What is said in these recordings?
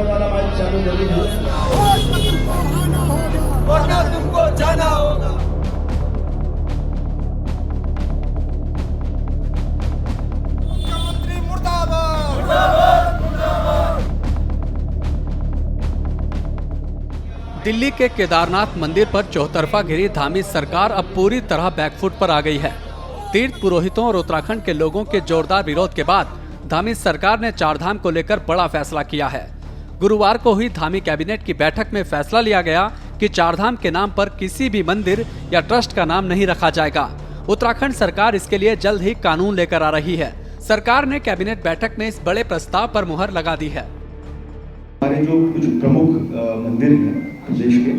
वाला माइक चालू जल्दी वरना तुमको जाना होगा। मुख्यमंत्री मुर्दाबाद। दिल्ली के केदारनाथ मंदिर पर चौतरफा घिरी धामी सरकार अब पूरी तरह बैकफुट पर आ गई है। तीर्थ पुरोहितों और उत्तराखंड के लोगों के जोरदार विरोध के बाद धामी सरकार ने चारधाम को लेकर बड़ा फैसला किया है। गुरुवार को हुई धामी कैबिनेट की बैठक में फैसला लिया गया कि चारधाम के नाम पर किसी भी मंदिर या ट्रस्ट का नाम नहीं रखा जाएगा। उत्तराखंड सरकार इसके लिए जल्द ही कानून लेकर आ रही है। सरकार ने कैबिनेट बैठक में इस बड़े प्रस्ताव पर मुहर लगा दी है। हमारे जो कुछ प्रमुख मंदिर हैं प्रदेश के,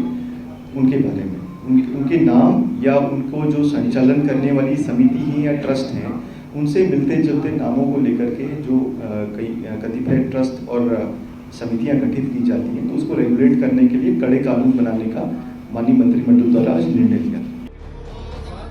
उनके बारे में उनके नाम या उनको जो संचालन करने वाली समिति ही या ट्रस्ट हैं, उनसे मिलते जुलते नामों को लेकर के जो कई कतिपय ट्रस्ट और समितियां गठित की जाती हैं, तो उसको रेगुलेट करने के लिए कड़े कानून बनाने का माननीय मंत्रिमंडल द्वारा आज निर्णय लिया।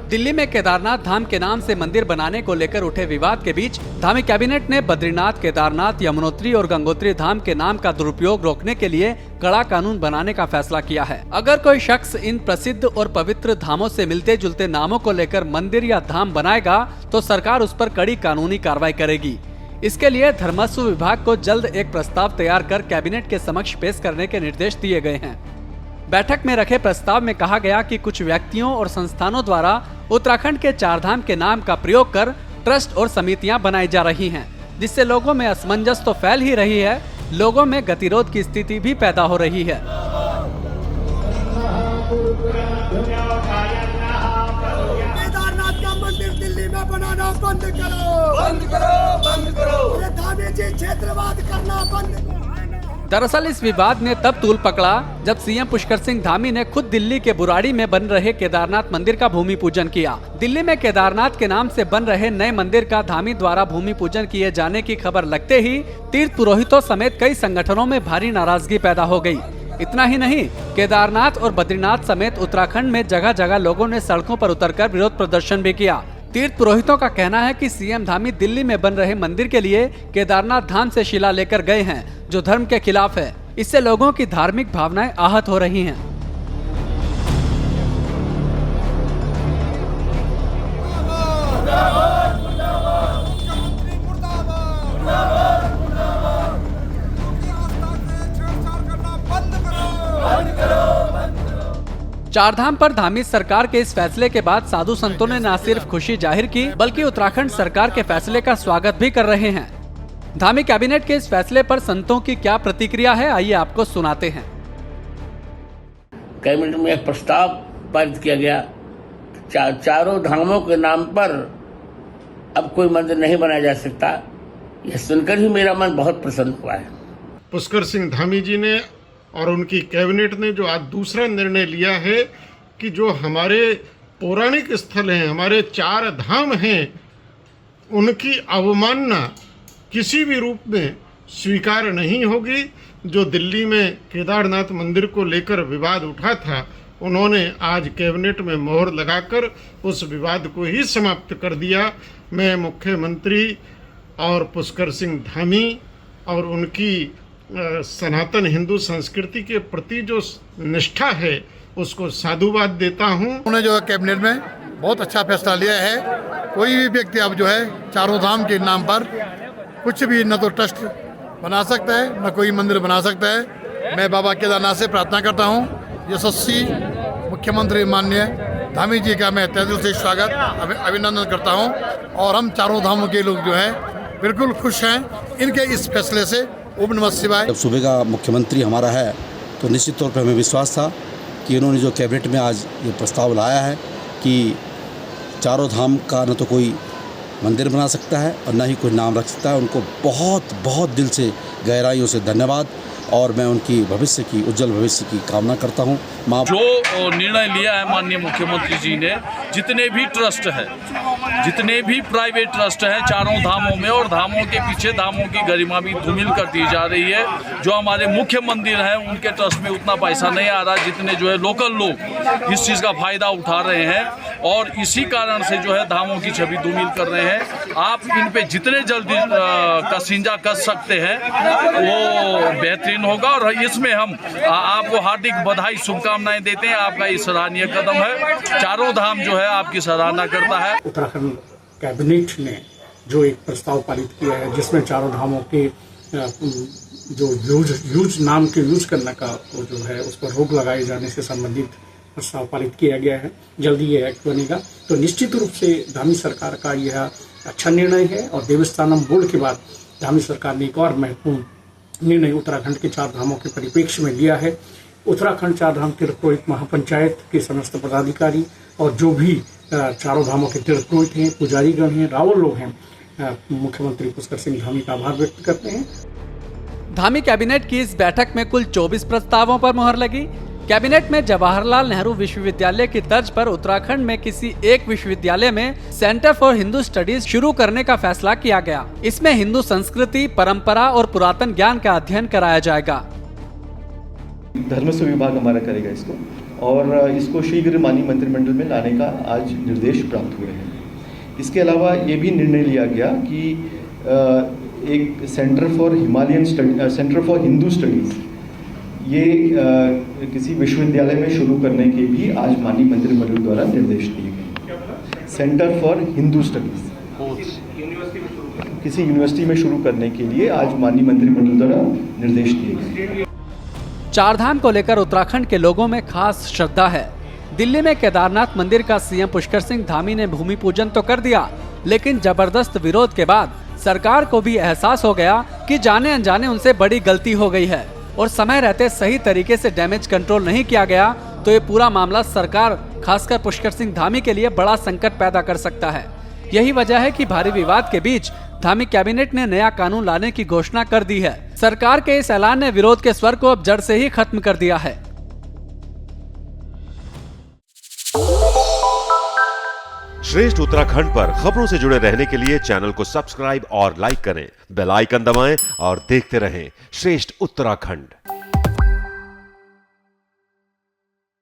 दिल्ली में केदारनाथ धाम के नाम से मंदिर बनाने को लेकर उठे विवाद के बीच धामी कैबिनेट ने बद्रीनाथ, केदारनाथ, यमुनोत्री और गंगोत्री धाम के नाम का दुरुपयोग रोकने के लिए कड़ा कानून बनाने का फैसला किया है। अगर कोई शख्स इन प्रसिद्ध और पवित्र धामों से मिलते जुलते नामों को लेकर मंदिर या धाम बनाएगा तो सरकार उस पर कड़ी कानूनी कार्रवाई करेगी। इसके लिए धर्मस्व विभाग को जल्द एक प्रस्ताव तैयार कर कैबिनेट के समक्ष पेश करने के निर्देश दिए गए हैं। बैठक में रखे प्रस्ताव में कहा गया कि कुछ व्यक्तियों और संस्थानों द्वारा उत्तराखंड के चारधाम के नाम का प्रयोग कर ट्रस्ट और समितियां बनाई जा रही हैं, जिससे लोगों में असमंजस तो फैल ही रही है, लोगों में गतिरोध की स्थिति भी पैदा हो रही है। केदारनाथ का मंदिर दिल्ली में बनाना बंद करो, बंद करो, बंद करो। ये धामी जी क्षेत्रवाद करना बंद करो। दरअसल इस विवाद ने तब तूल पकड़ा जब सीएम पुष्कर सिंह धामी ने खुद दिल्ली के बुराड़ी में बन रहे केदारनाथ मंदिर का भूमि पूजन किया। दिल्ली में केदारनाथ के नाम से बन रहे नए मंदिर का धामी द्वारा भूमि पूजन किए जाने की खबर लगते ही तीर्थ पुरोहितों समेत कई संगठनों में भारी नाराजगी पैदा हो गई। इतना ही नहीं, केदारनाथ और बद्रीनाथ समेत उत्तराखंड में जगह जगह लोगों ने सड़कों पर उतरकर विरोध प्रदर्शन भी किया। तीर्थ पुरोहितों का कहना है कि सीएम धामी दिल्ली में बन रहे मंदिर के लिए केदारनाथ धाम से शिला लेकर गए हैं, जो धर्म के खिलाफ है। इससे लोगों की धार्मिक भावनाएं आहत हो रही हैं। चारधाम पर धामी सरकार के इस फैसले के बाद साधु संतों ने न सिर्फ खुशी जाहिर की, बल्कि उत्तराखंड सरकार के फैसले का स्वागत भी कर रहे हैं। धामी कैबिनेट के इस फैसले पर संतों की क्या प्रतिक्रिया है, आइए आपको सुनाते हैं। कैबिनेट में एक प्रस्ताव पारित किया गया, चारों धामों के नाम पर अब कोई मंदिर नहीं बनाया जा सकता। यह सुनकर ही मेरा मन बहुत प्रसन्न हुआ है। पुष्कर सिंह धामी जी ने और उनकी कैबिनेट ने जो आज दूसरा निर्णय लिया है कि जो हमारे पौराणिक स्थल हैं, हमारे चार धाम हैं, उनकी अवमानना किसी भी रूप में स्वीकार नहीं होगी। जो दिल्ली में केदारनाथ मंदिर को लेकर विवाद उठा था, उन्होंने आज कैबिनेट में मोहर लगाकर उस विवाद को ही समाप्त कर दिया। मैं मुख्यमंत्री और पुष्कर सिंह धामी और उनकी सनातन हिंदू संस्कृति के प्रति जो निष्ठा है, उसको साधुवाद देता हूँ। उन्होंने जो है कैबिनेट में बहुत अच्छा फैसला लिया है। कोई भी व्यक्ति अब जो है चारों धाम के नाम पर कुछ भी न तो ट्रस्ट बना सकता है, न कोई मंदिर बना सकता है। मैं बाबा केदारनाथ से प्रार्थना करता हूँ, यशस्वी मुख्यमंत्री माननीय धामी जी का मैं तहे दिल से स्वागत अभिनंदन करता हूँ। और हम चारों धामों के लोग जो हैं बिल्कुल खुश हैं इनके इस फैसले से। ओम नमः शिवाय। जब सूबे का मुख्यमंत्री हमारा है तो निश्चित तौर पर हमें विश्वास था कि इन्होंने जो कैबिनेट में आज ये प्रस्ताव लाया है कि चारों धाम का न तो कोई मंदिर बना सकता है और न ही कोई नाम रख सकता है। उनको बहुत बहुत दिल से गहराइयों से धन्यवाद और मैं उनकी भविष्य की उज्जवल भविष्य की कामना करता हूँ। जो निर्णय लिया है माननीय मुख्यमंत्री जी ने, जितने भी ट्रस्ट है, जितने भी प्राइवेट ट्रस्ट हैं चारों धामों में, और धामों के पीछे धामों की गरिमा भी धूमिल कर दी जा रही है। जो हमारे मुख्य मंदिर हैं उनके ट्रस्ट में उतना पैसा नहीं आ रहा, जितने जो है लोकल लोग इस चीज़ का फायदा उठा रहे हैं और इसी कारण से जो है धामों की छवि धूमिल कर रहे हैं। आप इन पे जितने जल्दी कसिंजा कस सकते हैं वो बेहतरीन बेहतरीन होगा और इसमें हम आपको हार्दिक बधाई शुभकामनाएं देते हैं। आपका ये सराहनीय कदम है, चारों धाम जो है आपकी सराहना करता है। उत्तराखंड कैबिनेट ने जो एक प्रस्ताव पारित किया है जिसमें चारों धामों के जो यूज नाम के यूज करने का जो है उस पर रोक लगाए जाने से संबंधित प्रस्ताव पारित किया गया है। जल्दी ये एक्ट बनेगा तो निश्चित रूप से धामी सरकार का यह अच्छा निर्णय है और देवस्थानम बोर्ड के बाद धामी सरकार ने एक और महत्वपूर्ण निर्णय उत्तराखंड के चार धामों के परिप्रेक्ष्य में लिया है। उत्तराखंड चार धाम तीर्थ पुरोहित महापंचायत के समस्त पदाधिकारी और जो भी चारों धामों के तीर्थ पुरोहित हैं, पुजारीगण हैं, रावल लोग हैं, मुख्यमंत्री पुष्कर सिंह धामी का आभार व्यक्त करते हैं। धामी कैबिनेट की इस बैठक में कुल 24 प्रस्तावों पर मुहर लगी। कैबिनेट में जवाहरलाल नेहरू विश्वविद्यालय की तर्ज पर उत्तराखंड में किसी एक विश्वविद्यालय में सेंटर फॉर हिंदू स्टडीज शुरू करने का फैसला किया गया। इसमें हिंदू संस्कृति, परंपरा और पुरातन ज्ञान का अध्ययन कराया जाएगा। धर्मस्व विभाग हमारा करेगा इसको और इसको शीघ्र माननीय मंत्रिमंडल में लाने का आज निर्देश प्राप्त हुए हैं। इसके अलावा ये भी निर्णय लिया गया कि एक सेंटर फॉर हिंदू स्टडीज़ ये किसी विश्वविद्यालय में शुरू करने के भी आज माननीय मंत्रिमंडल द्वारा निर्देश दिए गए। सेंटर फॉर हिंदू स्टडीज़ किसी यूनिवर्सिटी में शुरू करने के लिए आज माननीय मंत्रिमंडल द्वारा निर्देश दिए गए। चारधाम को लेकर उत्तराखंड के लोगों में खास श्रद्धा है। दिल्ली में केदारनाथ मंदिर का सीएम पुष्कर सिंह धामी ने भूमि पूजन तो कर दिया, लेकिन जबरदस्त विरोध के बाद सरकार को भी एहसास हो गया कि जाने अनजाने उनसे बड़ी गलती हो गई है और समय रहते सही तरीके से डैमेज कंट्रोल नहीं किया गया तो ये पूरा मामला सरकार, खासकर पुष्कर सिंह धामी के लिए बड़ा संकट पैदा कर सकता है। यही वजह है कि भारी विवाद के बीच धामी कैबिनेट ने नया कानून लाने की घोषणा कर दी है। सरकार के इस ऐलान ने विरोध के स्वर को अब जड़ से ही खत्म कर दिया है। श्रेष्ठ उत्तराखंड पर खबरों से जुड़े रहने के लिए चैनल को सब्सक्राइब और लाइक करें, बेल आइकन दबाएं और देखते रहें श्रेष्ठ उत्तराखंड।